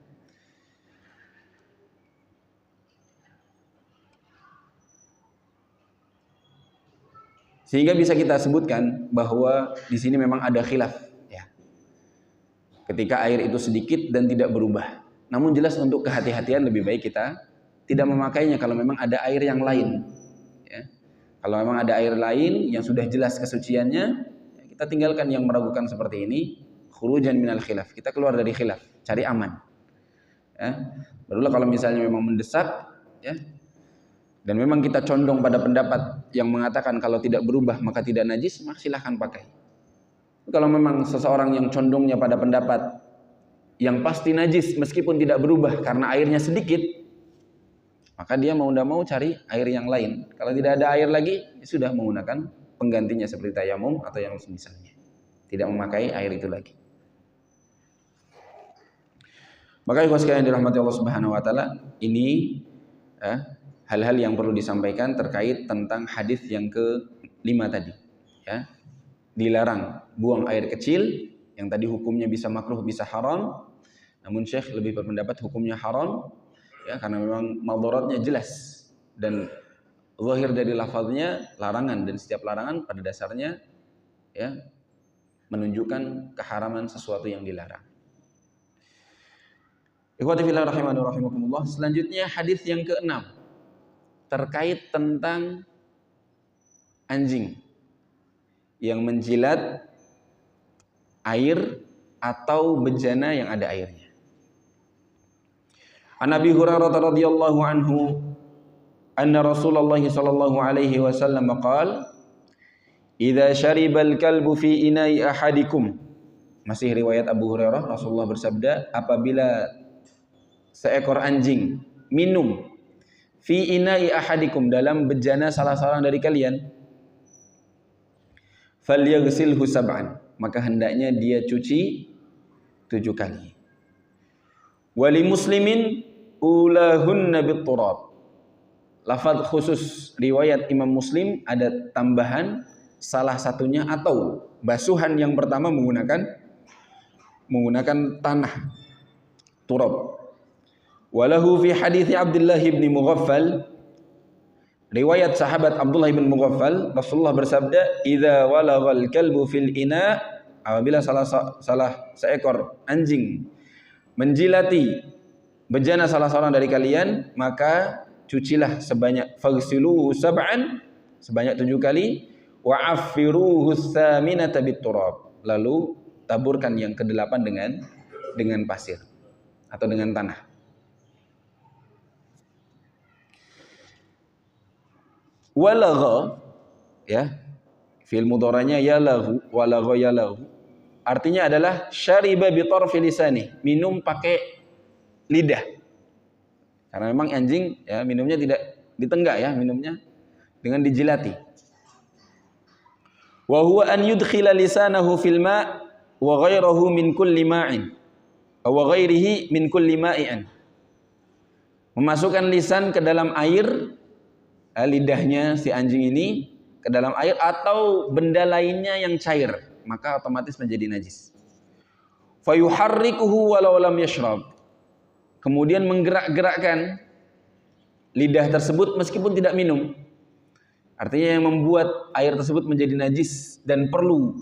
Sehingga bisa kita sebutkan bahwa di sini memang ada khilaf ya. Ketika air itu sedikit dan tidak berubah. Namun jelas untuk kehati-hatian lebih baik kita tidak memakainya kalau memang ada air yang lain. Ya. Kalau memang ada air lain yang sudah jelas kesuciannya, kita tinggalkan yang meragukan seperti ini. Khurujan minal khilaf. Kita keluar dari khilaf, cari aman. Ya. Barulah kalau misalnya memang mendesak, ya, dan memang kita condong pada pendapat yang mengatakan kalau tidak berubah maka tidak najis, maka silahkan pakai. Kalau memang seseorang yang condongnya pada pendapat yang pasti najis meskipun tidak berubah karena airnya sedikit, maka dia mau tidak mau cari air yang lain. Kalau tidak ada air lagi, ya sudah menggunakan penggantinya seperti tayamum atau yang semisalnya. Tidak memakai air itu lagi. Maka ikhwan sekalian dirahmati Allah Subhanahu wa taala, ini hal-hal yang perlu disampaikan terkait tentang hadis yang ke-5 tadi. Ya. Dilarang buang air kecil, yang tadi hukumnya bisa makruh, bisa haram. Namun Syekh lebih berpendapat hukumnya haram, ya, karena memang madaratnya jelas dan zahir dari lafaznya larangan, dan setiap larangan pada dasarnya ya menunjukkan keharaman sesuatu yang dilarang. Ikhwati fillah rahimani wa rahimakumullah. Selanjutnya hadis yang ke-6 terkait tentang anjing yang menjilat air atau bejana yang ada airnya. An Abi Hurairah radhiyallahu anhu anna Rasulullah sallallahu alaihi wasallam qala idza syaribal kalbu fi ina'i ahadikum. Masih riwayat Abu Hurairah, Rasulullah bersabda, apabila seekor anjing minum fi ina'i ahadikum, dalam bejana salah seorang dari kalian, falyaghsilhu sab'an, maka hendaknya dia cuci 7 kali. Wali muslimin ulahunna bit-turab. Lafaz khusus riwayat Imam Muslim ada tambahan salah satunya atau basuhan yang pertama menggunakan tanah, turab. Walahu fi hadits Abdullah bin Mughaffal, riwayat sahabat Abdullah bin Mughaffal, Rasulullah bersabda, idza walaghal kalbu fil ina, apabila salah seekor anjing menjilati bejana salah seorang dari kalian, maka cucilah sebanyak faghsiluhu sab'an, sebanyak 7 kali, wa affiruhu tsaminata bit-turab, lalu taburkan yang ke-8 dengan pasir atau dengan tanah. Walagha, ya, fi'il mudharanya yalaghu, walagha yalaghu, artinya adalah syariba bi tarfi lisani, minum pakai lidah. Karena memang anjing ya minumnya tidak ditenggak, ya, minumnya dengan dijilati. Wa huwa an yudkhila lisanahu fil ma' wa ghayruhu min kulli ma'in wa ghairihi min kulli ma'in. Memasukkan lisan ke dalam air, lidahnya si anjing ini ke dalam air atau benda lainnya yang cair, maka otomatis menjadi najis. Fa yuharrikuhu walau lam yashrab. Kemudian menggerak-gerakkan lidah tersebut meskipun tidak minum. Artinya yang membuat air tersebut menjadi najis dan perlu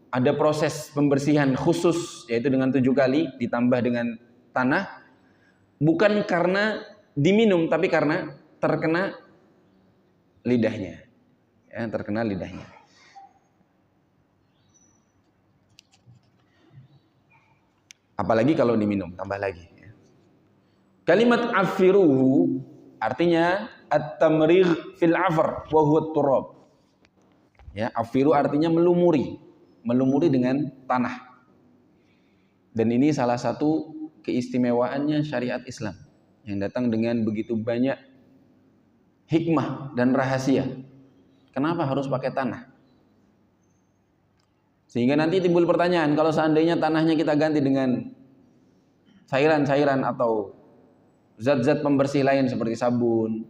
ada proses pembersihan khusus, yaitu dengan 7 kali ditambah dengan tanah, bukan karena diminum tapi karena terkena lidahnya, ya, terkena lidahnya. Apalagi kalau diminum, tambah lagi. Kalimat afiruhu artinya at-tamrigh fil afr wa huwa turab. Ya, afiru artinya melumuri dengan tanah. Dan ini salah satu keistimewaannya syariat Islam yang datang dengan begitu banyak hikmah dan rahasia. Kenapa harus pakai tanah? Sehingga nanti timbul pertanyaan, kalau seandainya tanahnya kita ganti dengan cairan-cairan atau zat-zat pembersih lain seperti sabun,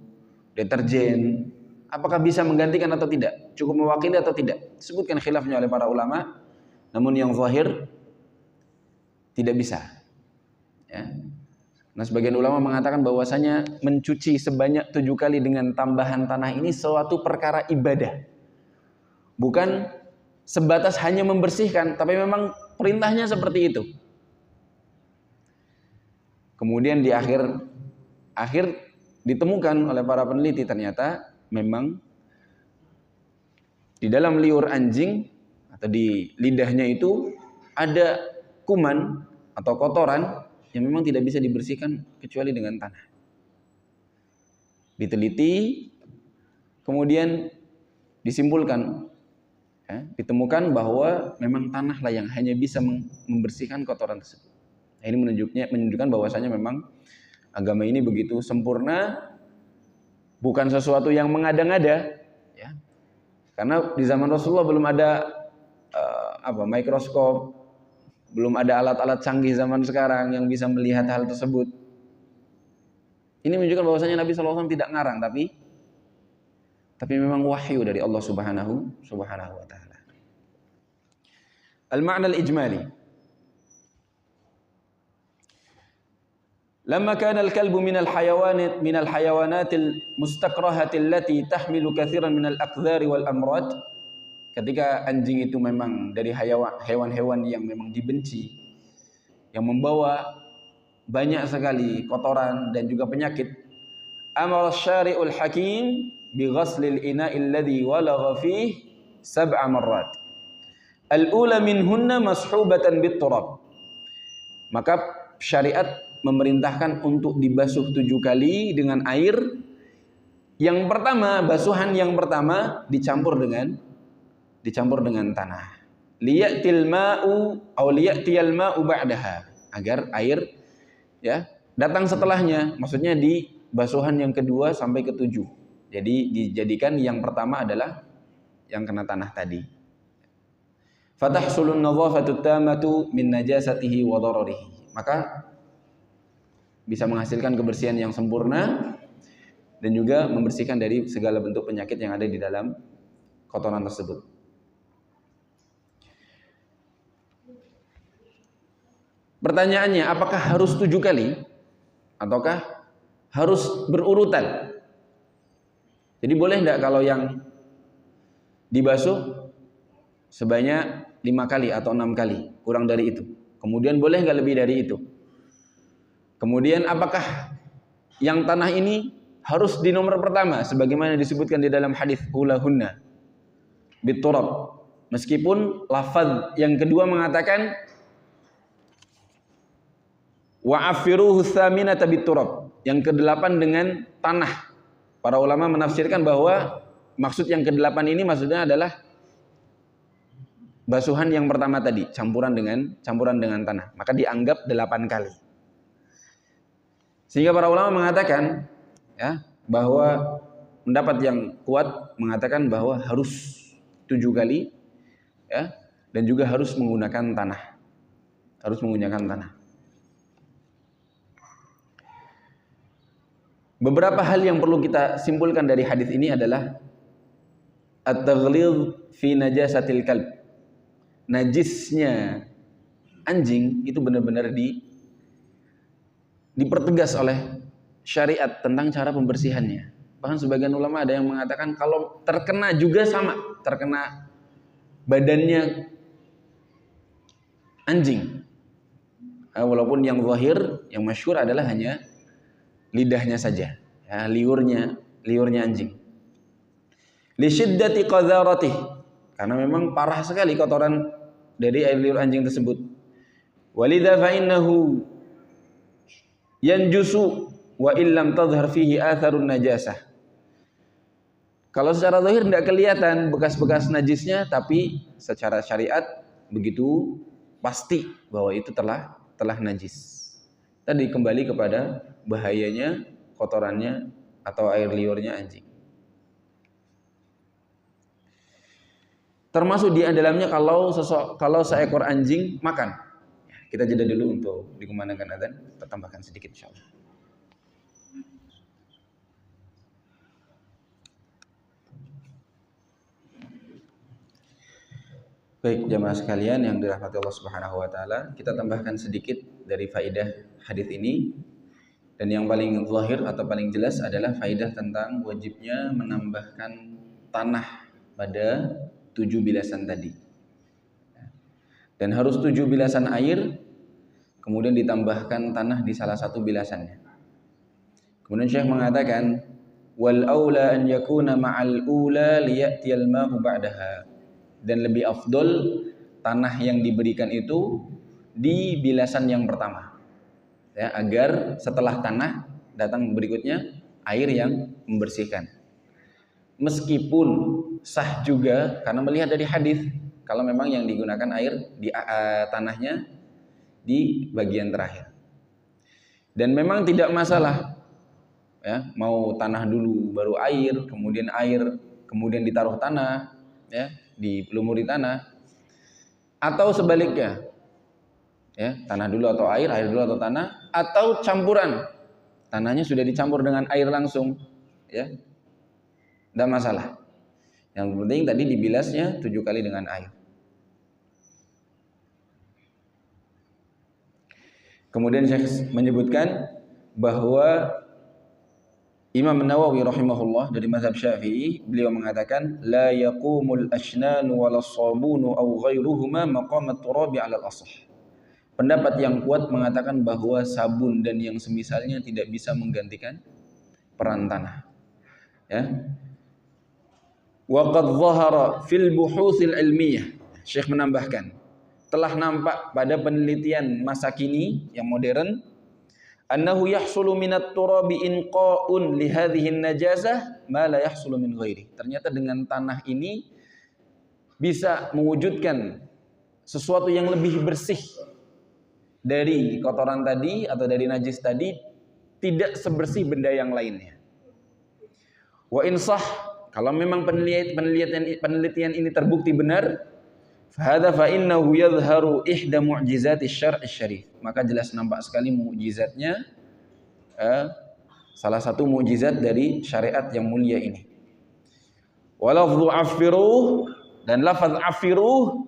deterjen, apakah bisa menggantikan atau tidak? Cukup mewakili atau tidak? Disebutkan khilafnya oleh para ulama, namun yang zahir tidak bisa. Ya. Nah, sebagian ulama mengatakan bahwasanya mencuci sebanyak 7 kali dengan tambahan tanah ini suatu perkara ibadah. Bukan sebatas hanya membersihkan, tapi memang perintahnya seperti itu. Kemudian di akhir ditemukan oleh para peneliti, ternyata memang di dalam liur anjing atau di lidahnya itu ada kuman atau kotoran yang memang tidak bisa dibersihkan kecuali dengan tanah. Diteliti, kemudian disimpulkan, ya, ditemukan bahwa memang tanahlah yang hanya bisa membersihkan kotoran tersebut. Nah, ini menunjukkan bahwasanya memang agama ini begitu sempurna, bukan sesuatu yang mengada-ngada, ya. Karena di zaman Rasulullah belum ada mikroskop, belum ada alat-alat canggih zaman sekarang yang bisa melihat hal tersebut. Ini menunjukkan bahwasanya Nabi SAW tidak ngarang, tapi memang wahyu dari Allah Subhanahu wa taala. Al-ma'na al-ijmali. Lamma kana al-kalbu min al-hayawanat al-mustakrahah allati tahmilu katsiran min al-aqdhar wal amrad. Ketika anjing itu memang dari hewan-hewan yang memang dibenci, yang membawa banyak sekali kotoran dan juga penyakit, amara syari'ul hakim bi ghaslil ina'il ladzi walagha fihi sab'a marrat. Al-ula minhunna mashubatan bit turab. Maka syariat memerintahkan untuk dibasuh 7 kali dengan air. Yang pertama, basuhan yang pertama dicampur dengan tanah. Liyatil ma'u aw liyatiyal ma'u ba'daha, agar air datang setelahnya, maksudnya di basuhan yang kedua sampai ke 7. Jadi dijadikan yang pertama adalah yang kena tanah tadi. Fatahsulun nadhafatu tamatu min najasatihi wa dararihi. Maka bisa menghasilkan kebersihan yang sempurna dan juga membersihkan dari segala bentuk penyakit yang ada di dalam kotoran tersebut. Pertanyaannya, apakah harus 7 kali ataukah harus berurutan? Jadi boleh enggak kalau yang dibasuh sebanyak 5 kali atau 6 kali, kurang dari itu? Kemudian boleh enggak lebih dari itu? Kemudian apakah yang tanah ini harus di nomor pertama sebagaimana disebutkan di dalam hadis ulahunna biturab, meskipun lafaz yang kedua mengatakan wa'afiruhu tsaminata biturab, yang ke-8 dengan tanah. Para ulama menafsirkan bahwa maksud yang ke-8 ini maksudnya adalah basuhan yang pertama tadi, campuran dengan tanah. Maka dianggap 8 kali. Sehingga para ulama mengatakan bahwa pendapat yang kuat mengatakan bahwa harus 7 kali dan juga harus menggunakan tanah. Beberapa hal yang perlu kita simpulkan dari hadis ini adalah at-taghlidh fi najasatil kalb. Najisnya anjing itu benar-benar dipertegas oleh syariat tentang cara pembersihannya. Bahkan sebagian ulama ada yang mengatakan kalau terkena juga sama, terkena badannya anjing. Walaupun yang zahir, yang masyhur adalah hanya lidahnya saja, liurnya anjing. Li syiddati qadzaratih, karena memang parah sekali kotoran dari air liur anjing tersebut. Walidza fa innahu yanjusu wa illam tadhhar fihi atharun najasah. Kalau secara zahir tidak kelihatan bekas-bekas najisnya, tapi secara syariat begitu pasti bahwa itu telah najis. Tadi kembali kepada bahayanya kotorannya atau air liurnya anjing. Termasuk di dalamnya kalau seekor anjing makan. Kita jeda dulu untuk dikumandangkan adzan, kita tambahkan sedikit insyaallah. Baik jamaah sekalian yang dirahmati Allah Subhanahu wa taala, kita tambahkan sedikit dari faidah hadis ini. Dan yang paling zahir atau paling jelas adalah faidah tentang wajibnya menambahkan tanah pada 7 bilasan tadi. Dan harus 7 bilasan air, kemudian ditambahkan tanah di salah satu bilasannya. Kemudian Syekh mengatakan, wal aula an yakuna ma'al ula liya'tiyal ma'u ba'daha. Dan lebih afdol tanah yang diberikan itu di bilasan yang pertama. Agar setelah tanah datang berikutnya air yang membersihkan. Meskipun sah juga karena melihat dari hadis kalau memang yang digunakan air di tanahnya di bagian terakhir. Dan memang tidak masalah mau tanah dulu baru air, kemudian ditaruh tanah, dilumuri tanah, atau sebaliknya. Tanah dulu atau air dulu atau tanah, atau campuran tanahnya sudah dicampur dengan air langsung, ya, tidak masalah. Yang penting tadi dibilasnya 7 kali dengan air. Kemudian Syekh menyebutkan bahwa Imam Nawawi rahimahullah dari mazhab Syafi'i, beliau mengatakan la yaqumul ashnanu wala sabunu aw ghairuhuma maqam at-turabi 'ala al-asah. Pendapat yang kuat mengatakan bahwa sabun dan yang semisalnya tidak bisa menggantikan peran tanah. Ya. Wa qad dhahara fil buhuthil ilmiyah. Syekh menambahkan, telah nampak pada penelitian masa kini yang modern, annahu yahsulu minat turabi inqa'un li hadhihi najazah ma la yahsulu min ghairi. Ternyata dengan tanah ini bisa mewujudkan sesuatu yang lebih bersih dari kotoran tadi atau dari najis tadi, tidak sebersih benda yang lainnya. Wa insah, kalau memang penelitian ini terbukti benar, fahadha fa innahu yadhharu ihda mu'jizati syar'i syarif. Maka jelas nampak sekali mukjizatnya, salah satu mukjizat dari syariat yang mulia ini. Walafdhu afiruh, dan lafaz afiruh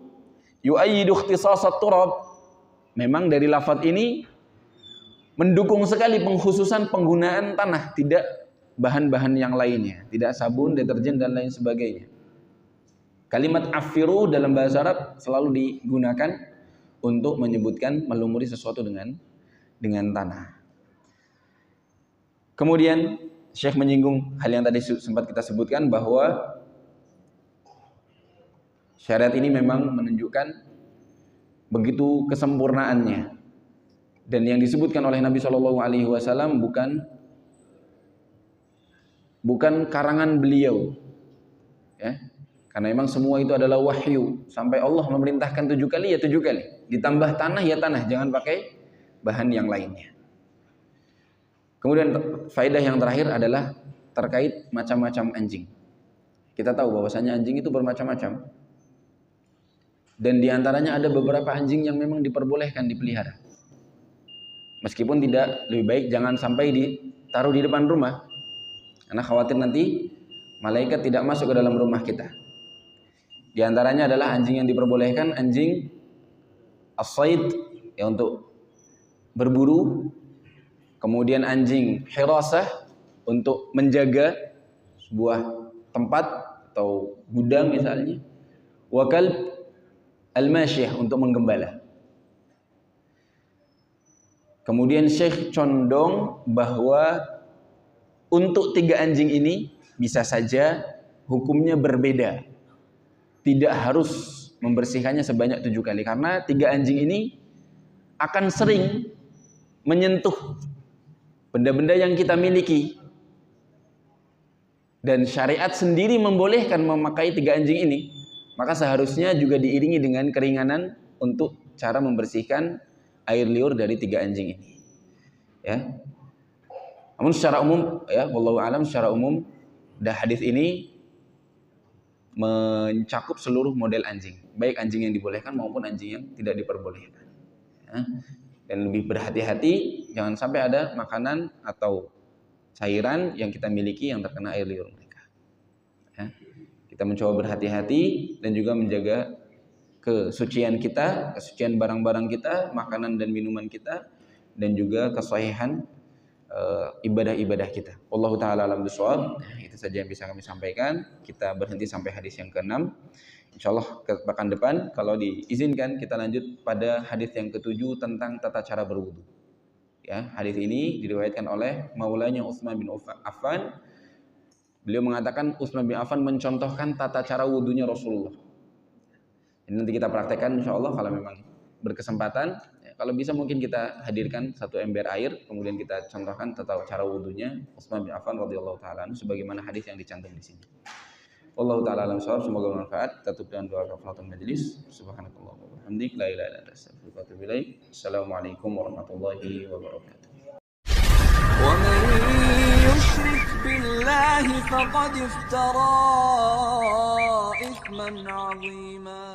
yu'ayyidu ikhtisas at-turab. Memang dari lafaz ini mendukung sekali pengkhususan penggunaan tanah, tidak bahan-bahan yang lainnya, tidak sabun, deterjen dan lain sebagainya. Kalimat afiru dalam bahasa Arab selalu digunakan untuk menyebutkan melumuri sesuatu dengan tanah. Kemudian Syekh menyinggung hal yang tadi sempat kita sebutkan, bahwa syariat ini memang menunjukkan begitu kesempurnaannya, dan yang disebutkan oleh Nabi SAW bukan karangan beliau, ya. Karena memang semua itu adalah wahyu. Sampai Allah memerintahkan 7 kali, ya 7 kali. Ditambah tanah, ya tanah. Jangan pakai bahan yang lainnya. Kemudian faedah yang terakhir adalah terkait macam-macam anjing. Kita tahu bahwasanya anjing itu bermacam-macam. Dan diantaranya ada beberapa anjing yang memang diperbolehkan dipelihara. Meskipun tidak, lebih baik jangan sampai ditaruh di depan rumah. Karena khawatir nanti malaikat tidak masuk ke dalam rumah kita. Di antaranya adalah anjing yang diperbolehkan, anjing as-sayd, ya, untuk berburu. Kemudian anjing hirasah, untuk menjaga sebuah tempat atau gudang misalnya. Wa kalb al-masyiyah, untuk menggembala. Kemudian Syekh condong bahwa untuk 3 anjing ini bisa saja hukumnya berbeda. Tidak harus membersihkannya sebanyak 7 kali. Karena 3 anjing ini akan sering menyentuh benda-benda yang kita miliki. Dan syariat sendiri membolehkan memakai 3 anjing ini. Maka seharusnya juga diiringi dengan keringanan untuk cara membersihkan air liur dari 3 anjing ini. Ya. Namun secara umum, ya, wallahu a'lam, secara umum hadis ini mencakup seluruh model anjing, baik anjing yang dibolehkan maupun anjing yang tidak diperbolehkan. Ya. Dan lebih berhati-hati, jangan sampai ada makanan atau cairan yang kita miliki yang terkena air liur mereka. Ya. Kita mencoba berhati-hati dan juga menjaga kesucian kita, kesucian barang-barang kita, makanan dan minuman kita, dan juga kesahihan ibadah-ibadah kita. Wallahu ta'ala alam bishawab. Itu saja yang bisa kami sampaikan. Kita berhenti sampai hadis yang ke-6. Insyaallah ke pekan depan kalau diizinkan kita lanjut pada hadis yang ke-7 tentang tata cara berwudu. Ya, hadis ini diriwayatkan oleh maulanya Utsman bin Affan. Beliau mengatakan Utsman bin Affan mencontohkan tata cara wudunya Rasulullah. Ini nanti kita praktekkan insyaallah kalau memang berkesempatan. Kalau bisa mungkin kita hadirkan 1 ember air, kemudian kita contohkan tata cara wudunya Utsman bin Affan radhiyallahu taala anhu sebagaimana hadis yang dicantum di sini. Wallahu taala alam shawab, semoga bermanfaat. Tutup dengan doa kafaratul majelis. Subhanakallah wa bihamdik, la ilaha illa anta, astaghfiruka wa atubu ilaik. Assalamualaikum warahmatullahi wabarakatuh. ومن يشرك بالله فقد افترى إثما عظيما